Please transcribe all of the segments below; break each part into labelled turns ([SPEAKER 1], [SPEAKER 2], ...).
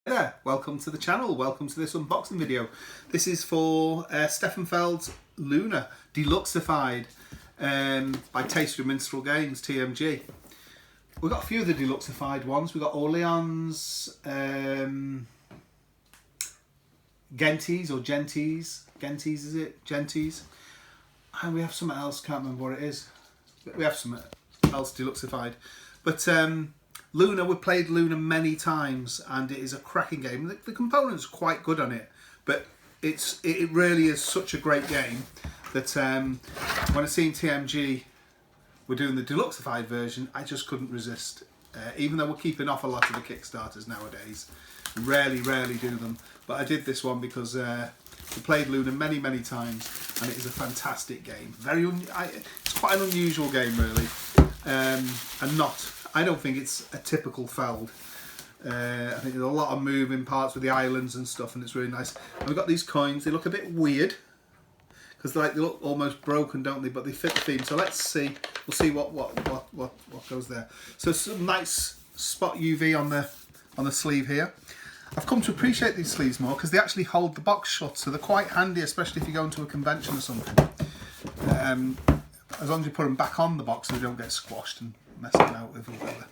[SPEAKER 1] There, welcome to the channel, welcome to this unboxing video. This is for Steffenfeld's Luna, Deluxified by Taster of Minstrel Games, TMG. We've got a few of the Deluxified ones. We've got Orleans, Genties or Genties, Genties is it? Genties. And we have something else, can't remember what it is. We have something else Deluxified. But Luna, we've played Luna many times and it is a cracking game. The components are quite good on it, but it really is such a great game that when I seen TMG were doing the Deluxified version, I just couldn't resist. Even though we're keeping off a lot of the Kickstarters nowadays, rarely do them, but I did this one because we played Luna many times and it is a fantastic game. It's quite an unusual game really, and I don't think it's a typical Feld. I think there's a lot of moving parts with the islands and stuff, and it's really nice. And we've got these coins. They look a bit weird because they look almost broken, don't they? But they fit the theme. So let's see. We'll see what goes there. So some nice spot UV on the sleeve here. I've come to appreciate these sleeves more because they actually hold the box shut, so they're quite handy, especially if you go into a convention or something. As long as you put them back on the box, so they don't get squashed and messing out with each other.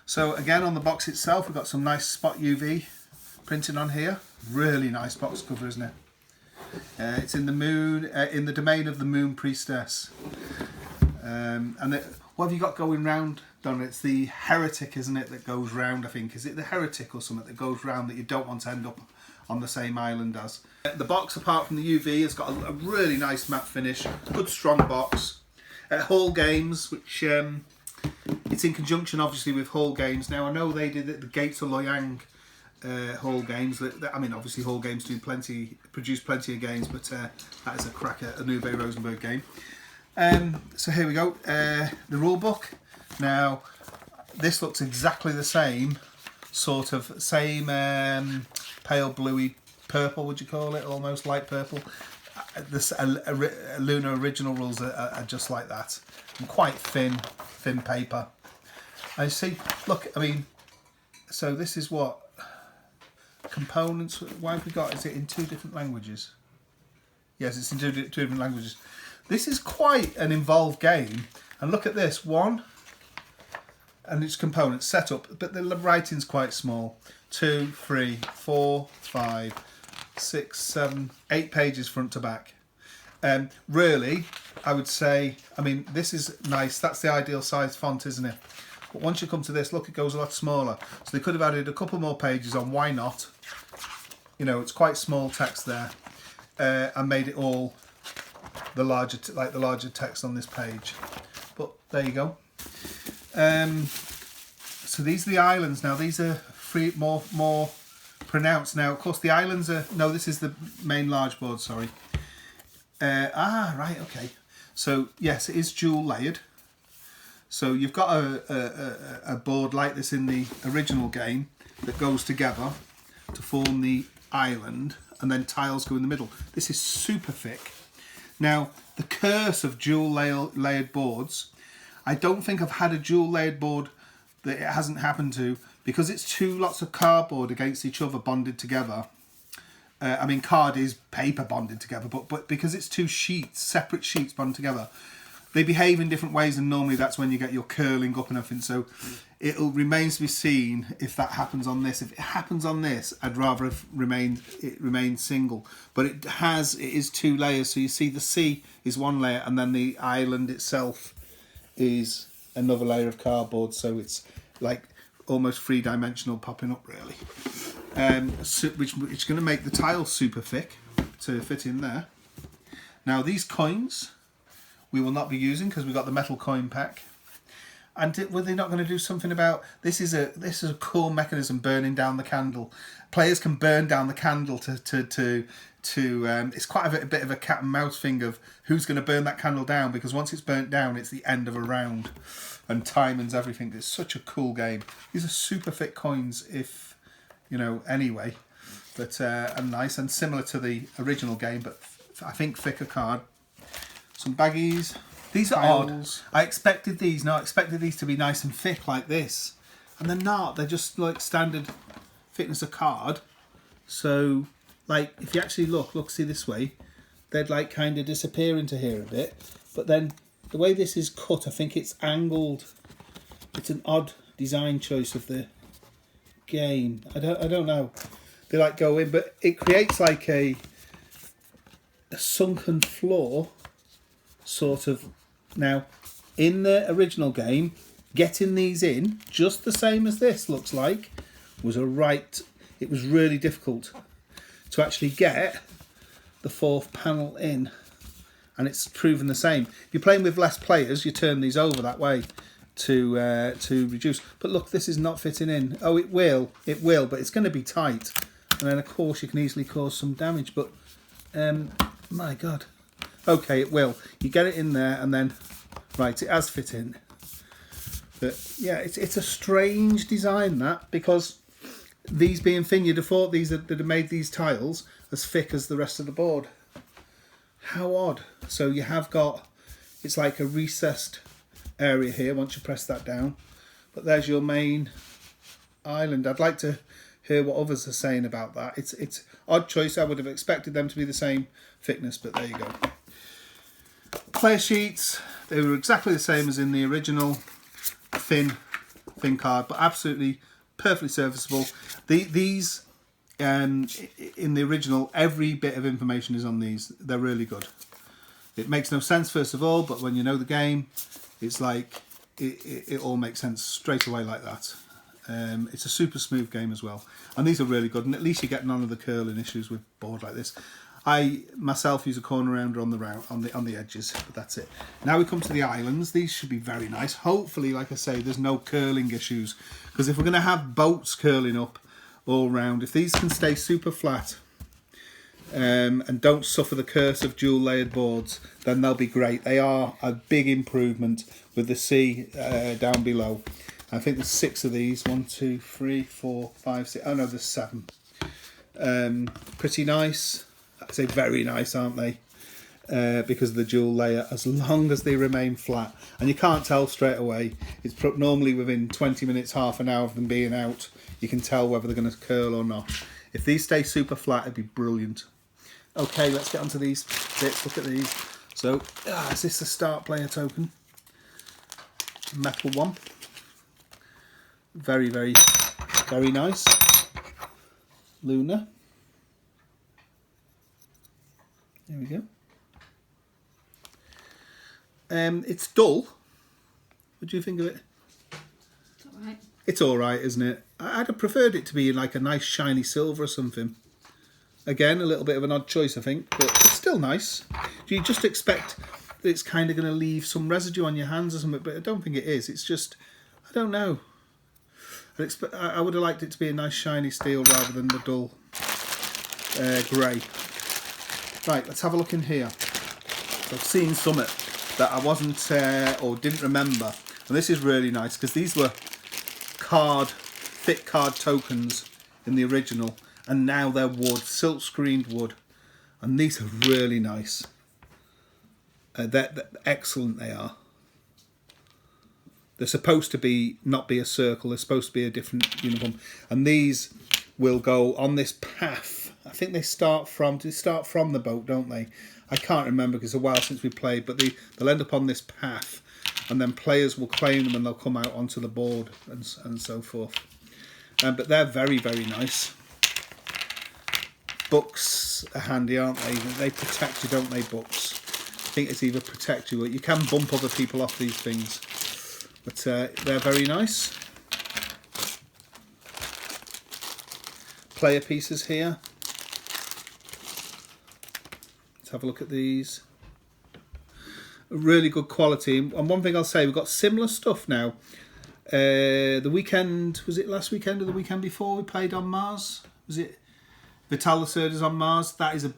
[SPEAKER 1] So again, on the box itself, we've got some nice spot UV printing on here. Really nice box cover, isn't it? It's in the moon, in the domain of the Moon Priestess. What have you got going round, Don? It's the heretic, isn't it, that goes round, I think. Is it the heretic or something that goes round that you don't want to end up on the same island as? The box, apart from the UV, has got a really nice matte finish. Good strong box. Hall Games, which it's in conjunction obviously with Hall Games. Now I know they did the Gates of Loyang Hall Games. I mean, obviously Hall Games produce plenty of games, but that is a cracker, a Uwe Rosenberg game. So here we go, the Rulebook. Now this looks exactly the same, pale bluey purple, would you call it, almost light purple. Luna original rules are just like that, and quite thin paper. I see. Look, I mean, so this is what components. Why have we got? Is it in two different languages? Yes, it's in two different languages. This is quite an involved game. And look at this one, and its components set up, but the writing's quite small. 2, 3, 4, 5, 6, 7, 8 pages front to back. Really, I would say, I mean, this is nice. That's the ideal size font, isn't it? But once you come to this, look, it goes a lot smaller. So they could have added a couple more pages on. Why not? You know, it's quite small text there, and made it all the larger text on this page. But there you go. So these are the islands now. These are more pronounced. Now, of course, the islands are... No, this is the main large board, sorry. Right, okay. So, yes, it is dual layered. So you've got a board like this in the original game that goes together to form the island, and then tiles go in the middle. This is super thick. Now, the curse of dual layered boards, I don't think I've had a dual layered board that it hasn't happened to, because it's two lots of cardboard against each other bonded together. I mean, card is paper bonded together, but because it's two sheets, separate sheets bonded together, they behave in different ways, and normally that's when you get your curling up and everything. So it remains to be seen if that happens on this. If it happens on this, I'd rather have remained single. But it is two layers. So you see the sea is one layer, and then the island itself is another layer of cardboard. So it's like almost three-dimensional popping up, really. Which is going to make the tile super thick to fit in there. Now these coins we will not be using because we've got the metal coin pack. And were they not going to do something about this? Is a cool mechanism, burning down the candle. Players can burn down the candle to it's quite a bit of a cat and mouse thing of who's going to burn that candle down, because once it's burnt down, it's the end of a round, and timings everything. It's such a cool game. These are super thick coins, if you know, anyway, but and nice and similar to the original game, but I think thicker card. Some baggies. These are odd. I expected these to be nice and thick like this, and they're not. They're just like standard thickness of card. So, like, if you actually look, see this way, they'd like kind of disappear into here a bit. But then the way this is cut, I think it's angled. It's an odd design choice of the game. I don't know. They like go in, but it creates like a sunken floor sort of. Now, in the original game, getting these in just the same as this looks like was it was really difficult to actually get the fourth panel in, and it's proven the same. If you're playing with less players, you turn these over that way to reduce. But look, this is not fitting in. Oh, it will, but it's going to be tight, and then of course you can easily cause some damage. But my God, okay, it will. You get it in there, and then right, it has fit in. But yeah, it's a strange design, that, because these being thin, you'd have thought these that have made these tiles as thick as the rest of the board. How odd. So you have got, it's like a recessed area here once you press that down. But there's your main island. I'd like to hear what others are saying about that. It's odd choice. I would have expected them to be the same thickness, but there you go. Player sheets, they were exactly the same as in the original. Thin card, but absolutely perfectly serviceable. These in the original, every bit of information is on these. They're really good. It makes no sense first of all, but when you know the game, it's like it all makes sense straight away like that. It's a super smooth game as well, and these are really good. And at least you get none of the curling issues with board like this. I myself use a corner rounder on the edges, but that's it. Now we come to the islands. These should be very nice. Hopefully, like I say, there's no curling issues, because if we're going to have boats curling up all round, if these can stay super flat and don't suffer the curse of dual layered boards, then they'll be great. They are a big improvement with the sea down below. I think there's 6 of these. 1, 2, 3, 4, 5, 6. Oh no, there's 7. Pretty nice. I'd say very nice, aren't they? Because of the dual layer, as long as they remain flat. And you can't tell straight away. It's normally within 20 minutes, half an hour of them being out, you can tell whether they're going to curl or not. If these stay super flat, it'd be brilliant. Okay, let's get onto these bits. Look at these. So, is this the start player token? Metal one. Very, very, very nice. Luna. There we go. It's dull. What do you think of it?
[SPEAKER 2] It's alright.
[SPEAKER 1] It's alright, isn't it? I'd have preferred it to be like a nice shiny silver or something. Again, a little bit of an odd choice, I think, but it's still nice. Do you just expect that it's kind of going to leave some residue on your hands or something? But I don't think it is. It's just, I don't know. I would have liked it to be a nice shiny steel rather than the dull grey. Right, let's have a look in here. I've seen something that I wasn't or didn't remember, and this is really nice because these were thick card tokens in the original, and now they're wood, silk screened wood, and these are really nice. They're excellent. They are. They're supposed to not be a circle. They're supposed to be a different uniform, and these will go on this path. I think they start from the boat, don't they? I can't remember because it's a while since we played, but they'll end up on this path, and then players will claim them and they'll come out onto the board and so forth. But they're very, very nice. Books are handy, aren't they? They protect you, don't they, books? I think it's either protect you or you can bump other people off these things. But they're very nice. Player pieces here. Let's have a look at these. Really good quality. And one thing I'll say, we've got similar stuff now. The weekend, was it last weekend or the weekend before we played on Mars? Was it Vital Lacerda's on Mars? That is a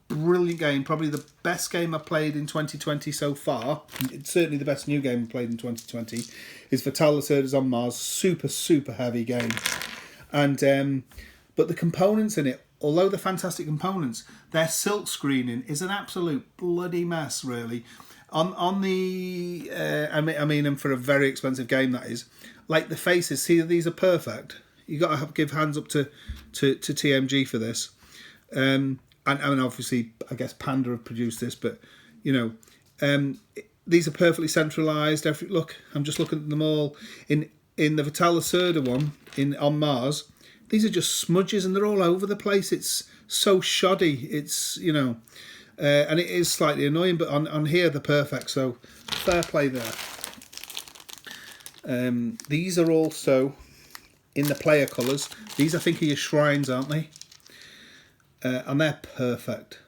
[SPEAKER 1] brilliant game. Probably the best game I've played in 2020 so far. It's certainly the best new game I've played in 2020 is Vital Lacerda's on Mars. Super, super heavy game. And but the components in it, although they're fantastic components, their silk screening is an absolute bloody mess, really. On the, and for a very expensive game that is, like the faces, see these are perfect. You got to give hands up to TMG for this. And obviously, I guess Panda have produced this, but you know, these are perfectly centralised. Look, I'm just looking at them all. In the Vital Lacerda one on Mars, these are just smudges and they're all over the place. It's so shoddy. It's, you know, and it is slightly annoying, but on here they're perfect. So fair play there. These are also in the player colours. These I think are your shrines, aren't they? And they're perfect.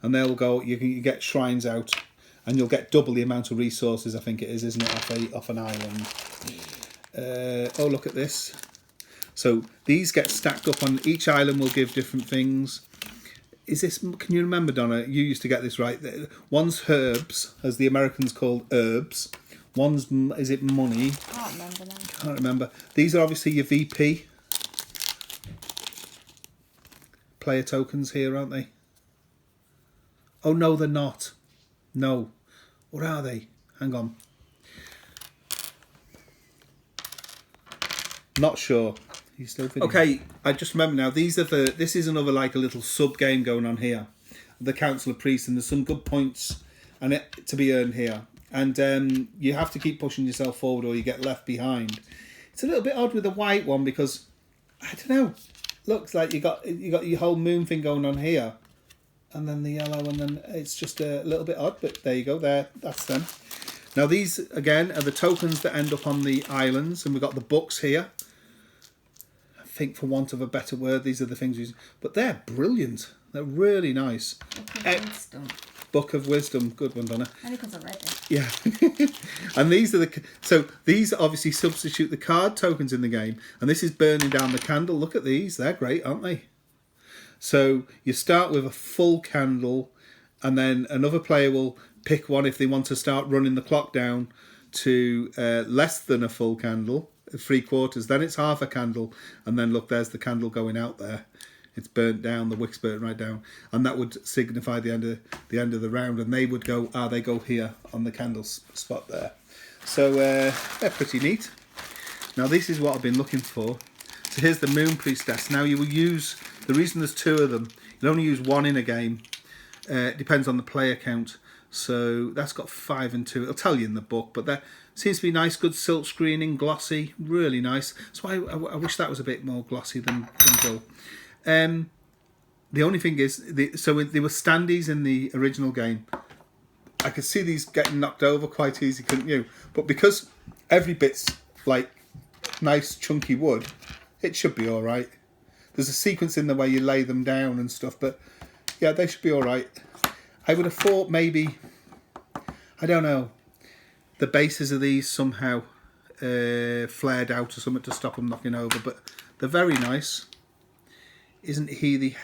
[SPEAKER 1] And they'll go. You get shrines out, and you'll get double the amount of resources. I think it is, isn't it, off an island? Oh, look at this. So these get stacked up on each island. Will give different things. Is this? Can you remember, Donna? You used to get this right. One's herbs, as the Americans called herbs. One's, is it money?
[SPEAKER 2] Can't remember now.
[SPEAKER 1] Can't remember. These are obviously your VP player tokens here, aren't they? Oh no, they're not. No, what are they? Hang on. Not sure. Are you still videoing? Okay, I just remember now. These are this is another like a little sub game going on here. The Council of Priests, and there's some good points and to be earned here. And you have to keep pushing yourself forward, or you get left behind. It's a little bit odd with the white one because I don't know. Looks like you got your whole moon thing going on here, and then the yellow, and then it's just a little bit odd. But there you go. There, that's them. Now these again are the tokens that end up on the islands, and we've got the books here. I think, for want of a better word, these are the things we use. But they're brilliant. They're really nice. Book of Wisdom, good one, Donna.
[SPEAKER 2] Only because I read it.
[SPEAKER 1] Yeah, and these are these obviously substitute the card tokens in the game, and this is burning down the candle. Look at these; they're great, aren't they? So you start with a full candle, and then another player will pick one if they want to start running the clock down to less than a full candle, 3/4. Then it's half a candle, and then look, there's the candle going out there. It's burnt down, the wick's burnt right down, and that would signify the end of the round. And they would go, they go here on the candle spot there. So they're pretty neat. Now this is what I've been looking for. So here's the Moon Priestess. Now you will use, the reason there's two of them, you'll only use one in a game. It depends on the player count. So that's got 5 and 2. It'll tell you in the book, but that seems to be nice, good silk screening, glossy, really nice. That's why I wish that was a bit more glossy than dull. The only thing is, there were standees in the original game. I could see these getting knocked over quite easy, couldn't you? But because every bit's like nice chunky wood, it should be all right. There's a sequence in the way you lay them down and stuff, but yeah, they should be all right. I would have thought maybe, I don't know, the bases of these somehow flared out or something to stop them knocking over, but they're very nice. Isn't he the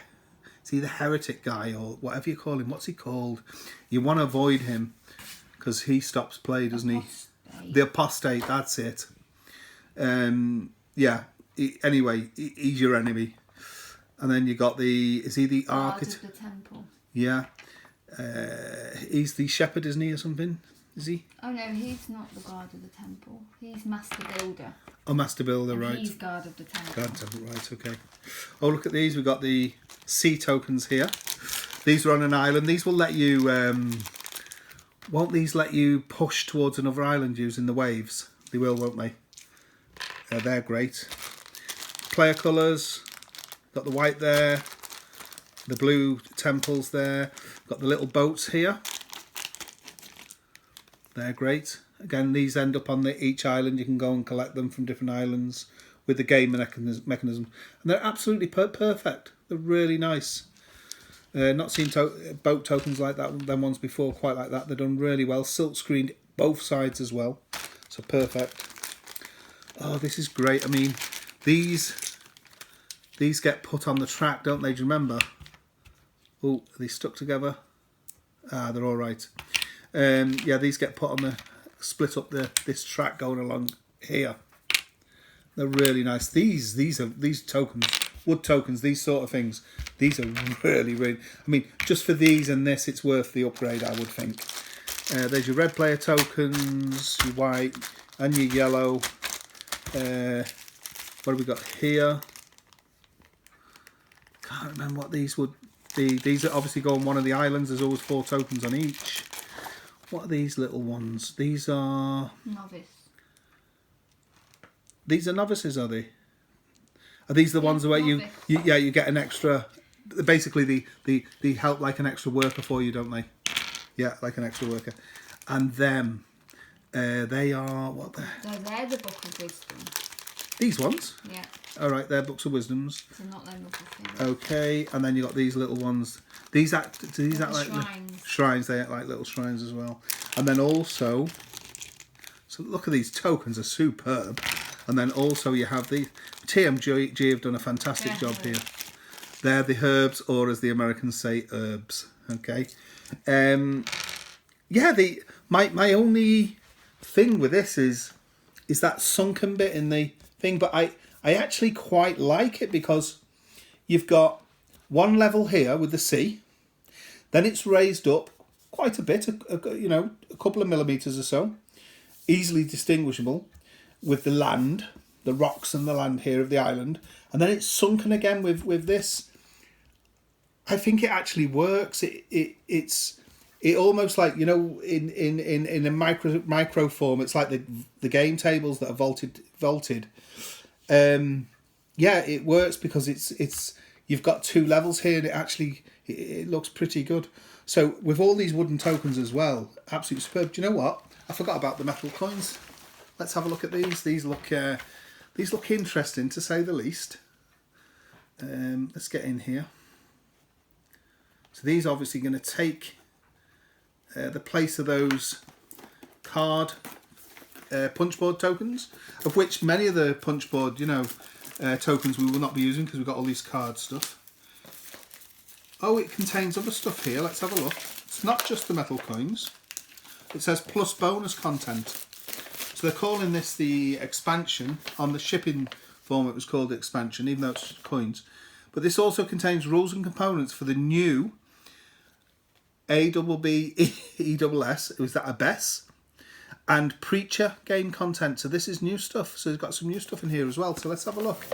[SPEAKER 1] heretic guy, or whatever you call him? What's he called? You want to avoid him because he stops play, doesn't he? The apostate, that's it. Yeah. Anyway, he's your enemy. And then you got is he the architect?
[SPEAKER 2] Guard of the temple.
[SPEAKER 1] Yeah. He's the shepherd, isn't he, or something? Is he?
[SPEAKER 2] Oh no, he's not the guard of the temple. He's Master Builder.
[SPEAKER 1] Oh, Master Builder, right.
[SPEAKER 2] He's guard of the temple.
[SPEAKER 1] Guard of the temple, right, okay. Oh, look at these. We've got the sea tokens here. These are on an island. These will let you... won't these let you push towards another island using the waves? They will, won't they? They're great. Player colours. Got the white there. The blue temples there. Got the little boats here. They're great. Again, these end up on each island. You can go and collect them from different islands with the game mechanism. And they're absolutely perfect. They're really nice. Not seen boat tokens like that, them ones before, quite like that. They're done really well. Silk screened both sides as well. So perfect. Oh, this is great. I mean, these get put on the track, don't they? Do you remember? Oh, are they stuck together? They're all right. Yeah, these get put on split up this track going along here. They're really nice. These tokens, wood tokens, these sort of things. These are really, really. I mean, just for these and this, it's worth the upgrade, I would think. There's your red player tokens, your white, and your yellow. What have we got here? Can't remember what these would be. These are obviously go on one of the islands. There's always 4 tokens on each. What are these little ones? These are...
[SPEAKER 2] Novice.
[SPEAKER 1] These are novices, are they? Are these the ones where you get an extra... Basically, they help like an extra worker for you, don't they? Yeah, like an extra worker. And them, they are... What
[SPEAKER 2] They're the Book of Wisdom.
[SPEAKER 1] These ones?
[SPEAKER 2] Yeah.
[SPEAKER 1] All right, they're Books of Wisdoms.
[SPEAKER 2] So not them other things.
[SPEAKER 1] Okay, and then you got these little ones. Do these act like
[SPEAKER 2] shrines?
[SPEAKER 1] Shrines? They act like little shrines as well. And then also, so look at these tokens, are superb. And then also you have the TMG have done a fantastic job here. They're the herbs, or as the Americans say, herbs. Okay. Yeah. My only thing with this is that sunken bit in the thing, but I actually quite like it because you've got one level here with the sea, then it's raised up quite a bit, you know, a couple of millimeters or so, easily distinguishable with the land, the rocks and the land here of the island, and then it's sunken again with this. I think it actually works. It's almost like, you know, in a micro form, it's like the game tables that are vaulted. Yeah, it works because it's you've got 2 levels here, and it looks pretty good. So with all these wooden tokens as well, absolutely superb. Do you know what? I forgot about the metal coins. Let's have a look at these. These look interesting, to say the least. Let's get in here. So these are obviously going to take the place of those card punchboard tokens, of which many of the punchboard, you know, tokens we will not be using because we've got all these card stuff. Oh, it contains other stuff here. Let's have a look. It's not just the metal coins. It says plus bonus content. So they're calling this the expansion. On the shipping form it was called the expansion, even though it's coins. But this also contains rules and components for the new ABBESS, was that Abyss, and Preacher game content. So this is new stuff. So it's got some new stuff in here as well. So let's have a look.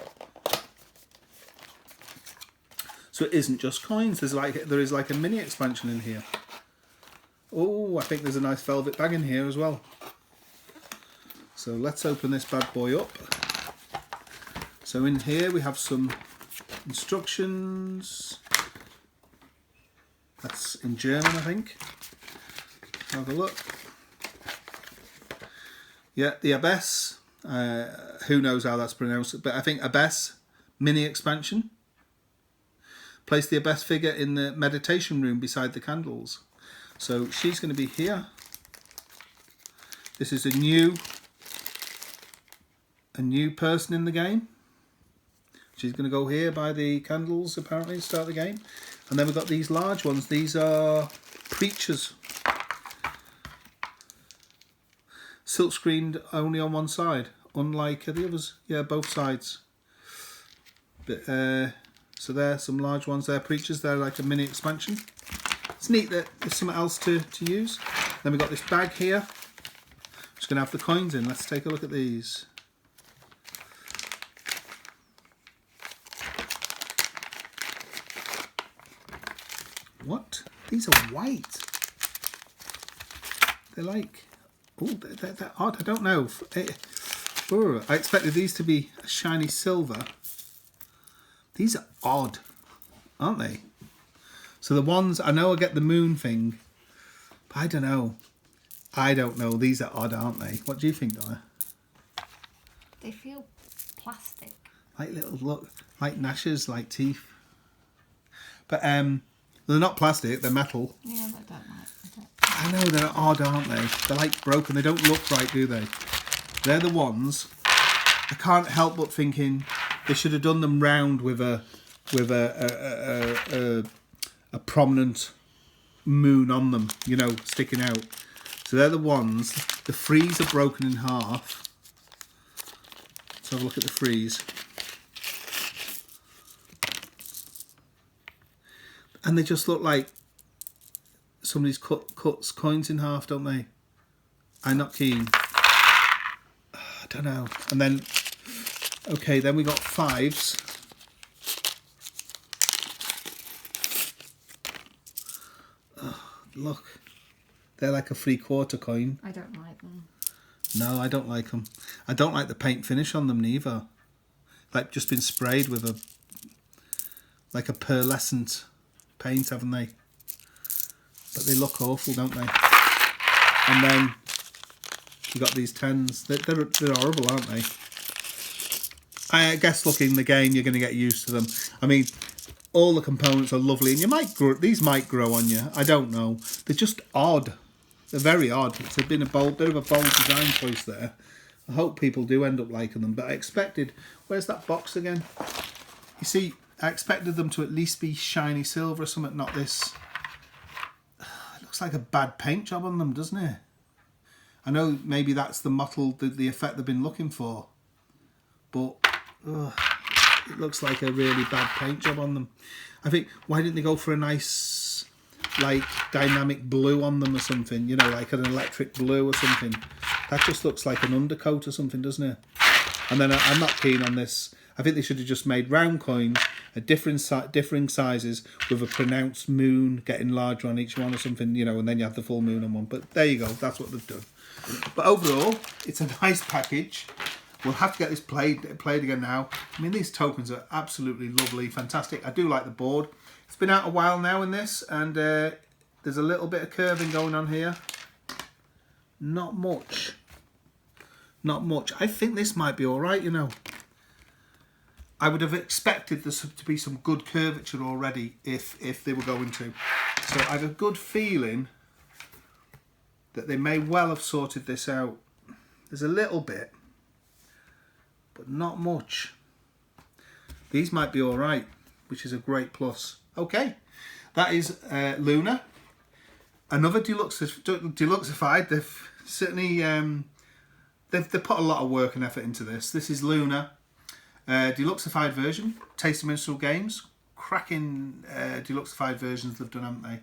[SPEAKER 1] So it isn't just coins. There is like a mini expansion in here. Oh, I think there's a nice velvet bag in here as well. So let's open this bad boy up. So in here we have some instructions. That's in German, I think. Have a look. Yeah, the Abyss. Who knows how that's pronounced, but I think Abyss mini expansion. Place the Abyss figure in the meditation room beside the candles. So she's going to be here. This is a new person in the game. She's going to go here by the candles apparently to start the game. And then we've got these large ones. These are preachers. Silk screened only on one side, unlike the others. Yeah, both sides. But, so there's some large ones there, preachers. They're like a mini expansion. It's neat that there's something else to use. Then we've got this bag here. Just going to have the coins in. Let's take a look at these. What? These are white. They're like... Oh, they're odd. I don't know. I expected these to be a shiny silver. These are odd, aren't they? So the ones, I know I get the moon thing, but I don't know. I don't know. These are odd, aren't they? What do you think, Donna?
[SPEAKER 2] They feel plastic.
[SPEAKER 1] Like little, look, like gnashes, like teeth. But they're not plastic, they're metal.
[SPEAKER 2] Yeah, but I don't like it.
[SPEAKER 1] I know, they're odd, aren't they? They're like broken. They don't look right, do they? They're the ones. I can't help but thinking they should have done them round with a prominent moon on them, you know, sticking out. So they're the ones. The frieze are broken in half. Let's have a look at the frieze. And they just look like somebody's cuts coins in half, don't they? I'm not keen. I don't know. And then Okay, then we got 5s. Oh, look, they're like a 3/4 coin.
[SPEAKER 2] I don't like them.
[SPEAKER 1] No, I don't like them. I don't like the paint finish on them neither. Like just been sprayed with a pearlescent paint, haven't they? But they look awful, don't they? And then you got these 10s. They're horrible, aren't they? I guess looking the game, you're going to get used to them. I mean, all the components are lovely, and these might grow on you. I don't know. They're just odd. They're very odd. It's been a bit of a bold design choice there. I hope people do end up liking them. But I expected... Where's that box again? You see, I expected them to at least be shiny silver or something, not this. It looks like a bad paint job on them, doesn't it? I know maybe that's the mottled, the effect they've been looking for. But it looks like a really bad paint job on them. I think, why didn't they go for a nice, like, dynamic blue on them or something? You know, like an electric blue or something. That just looks like an undercoat or something, doesn't it? And then I'm not keen on this. I think they should have just made round coins at differing sizes with a pronounced moon getting larger on each one or something, you know, and then you have the full moon on one. But there you go, that's what they've done. But overall, it's a nice package. We'll have to get this played again now. I mean, these tokens are absolutely lovely, fantastic. I do like the board. It's been out a while now in this, and there's a little bit of curving going on here. Not much. Not much. I think this might be all right, you know. I would have expected there to be some good curvature already if they were going to. So I have a good feeling that they may well have sorted this out. There's a little bit, but not much. These might be all right, which is a great plus. Okay, that is Luna. Another deluxified. They've certainly they've put a lot of work and effort into this. This is Luna, deluxified version. Taste of Minstrel Games, cracking deluxified versions they've done, haven't they?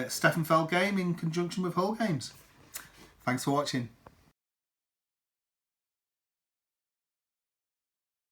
[SPEAKER 1] Steffenfeld game in conjunction with Hull Games. Thanks for watching.